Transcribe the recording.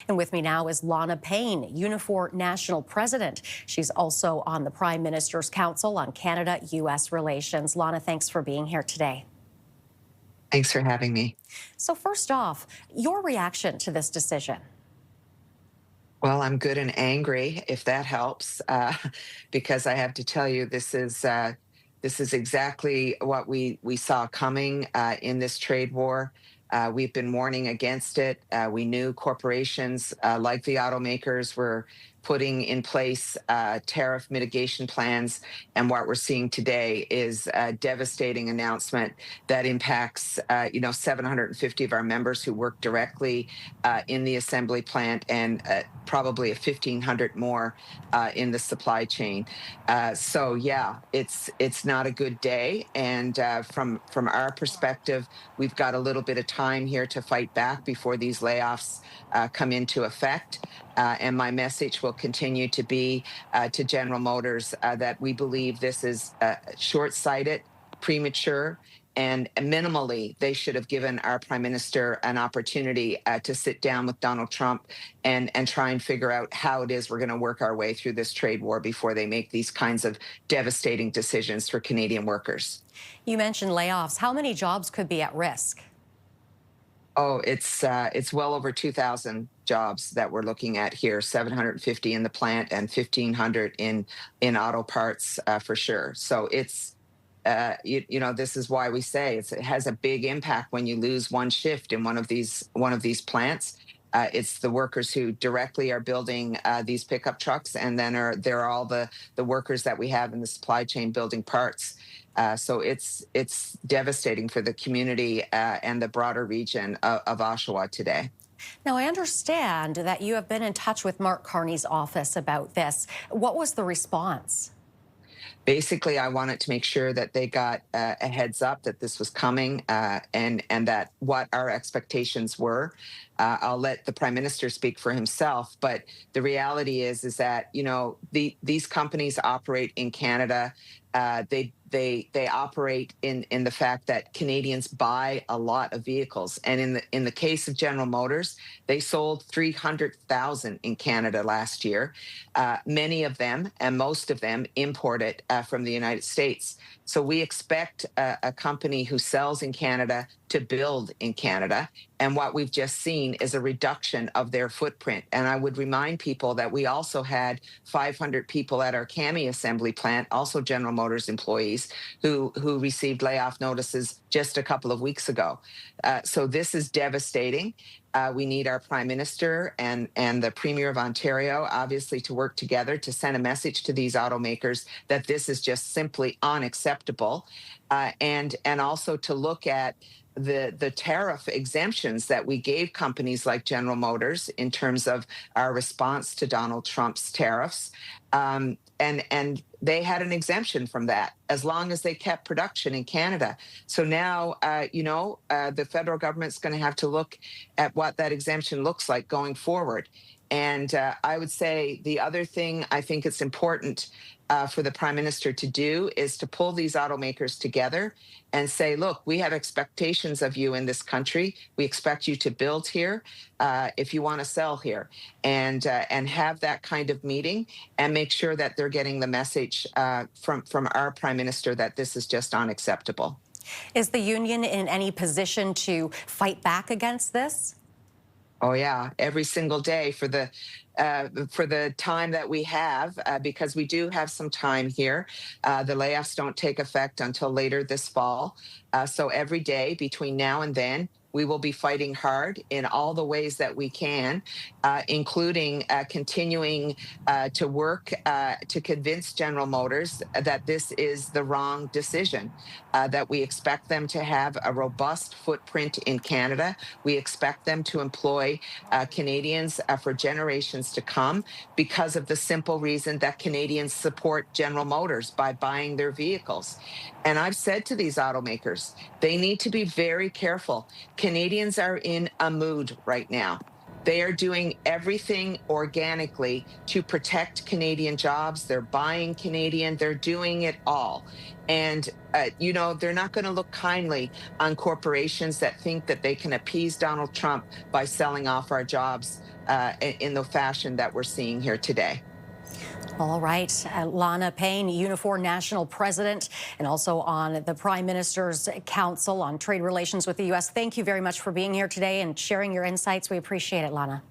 And with me now is Lana Payne, Unifor National President. She's also on the Prime Minister's Council on Canada-U.S. Relations. Lana, thanks for being here today. Thanks for having me. So first off, your reaction to this decision? Well, I'm good and angry, if that helps, because I have to tell you, this is exactly what we saw coming in this trade war. We've been warning against it. We knew corporations like the automakers were putting in place tariff mitigation plans. And what we're seeing today is a devastating announcement that impacts, 750 of our members who work directly in the assembly plant and probably 1,500 more in the supply chain. So yeah, it's not a good day. And from our perspective, we've got a little bit of time here to fight back before these layoffs come into effect. And my message will continue to be to General Motors that we believe this is short-sighted, premature, and minimally, they should have given our Prime Minister an opportunity to sit down with Donald Trump and try and figure out how it is we're going to work our way through this trade war before they make these kinds of devastating decisions for Canadian workers. You mentioned layoffs. How many jobs could be at risk? Oh, it's well over 2,000 jobs that we're looking at here, 750 in the plant and 1,500 in auto parts for sure. So it's this is why we say it has a big impact when you lose one shift in one of these plants. It's the workers who directly are building these pickup trucks, and then there are all the workers that we have in the supply chain building parts. So it's devastating for the community and the broader region of Oshawa today. Now, I understand that you have been in touch with Mark Carney's office about this. What was the response? Basically, I wanted to make sure that they got a heads up that this was coming and that what our expectations were. I'll let the Prime Minister speak for himself, but the reality is that these companies operate in Canada. They operate in the fact that Canadians buy a lot of vehicles, and in the case of General Motors, they sold 300,000 in Canada last year. Many of them and most of them imported from the United States. So we expect a company who sells in Canada to build in Canada. And what we've just seen is a reduction of their footprint. And I would remind people that we also had 500 people at our Cami assembly plant, also General Motors employees, who received layoff notices just a couple of weeks ago. So this is devastating. We need our Prime Minister and the Premier of Ontario, obviously, to work together to send a message to these automakers that this is just simply unacceptable, and also to look at the tariff exemptions that we gave companies like General Motors in terms of our response to Donald Trump's tariffs. And they had an exemption from that as long as they kept production in Canada. So now, the federal government's going to have to look at what that exemption looks like going forward. And I would say the other thing I think it's important for the Prime Minister to do is to pull these automakers together and say, look, we have expectations of you in this country. We expect you to build here if you want to sell here, and have that kind of meeting and make sure that they're getting the message from our Prime Minister that this is just unacceptable. Is the union in any position to fight back against this? Oh yeah, every single day for the time that we have, because we do have some time here. The layoffs don't take effect until later this fall. So every day between now and then, we will be fighting hard in all the ways that we can, including continuing to work to convince General Motors that this is the wrong decision, that we expect them to have a robust footprint in Canada. We expect them to employ Canadians for generations to come because of the simple reason that Canadians support General Motors by buying their vehicles. And I've said to these automakers, they need to be very careful. Canadians are in a mood right now. They are doing everything organically to protect Canadian jobs. They're buying Canadian. They're doing it all. And, they're not going to look kindly on corporations that think that they can appease Donald Trump by selling off our jobs in the fashion that we're seeing here today. All right. Lana Payne, Unifor National President, and also on the Prime Minister's Council on Trade Relations with the U.S. Thank you very much for being here today and sharing your insights. We appreciate it, Lana.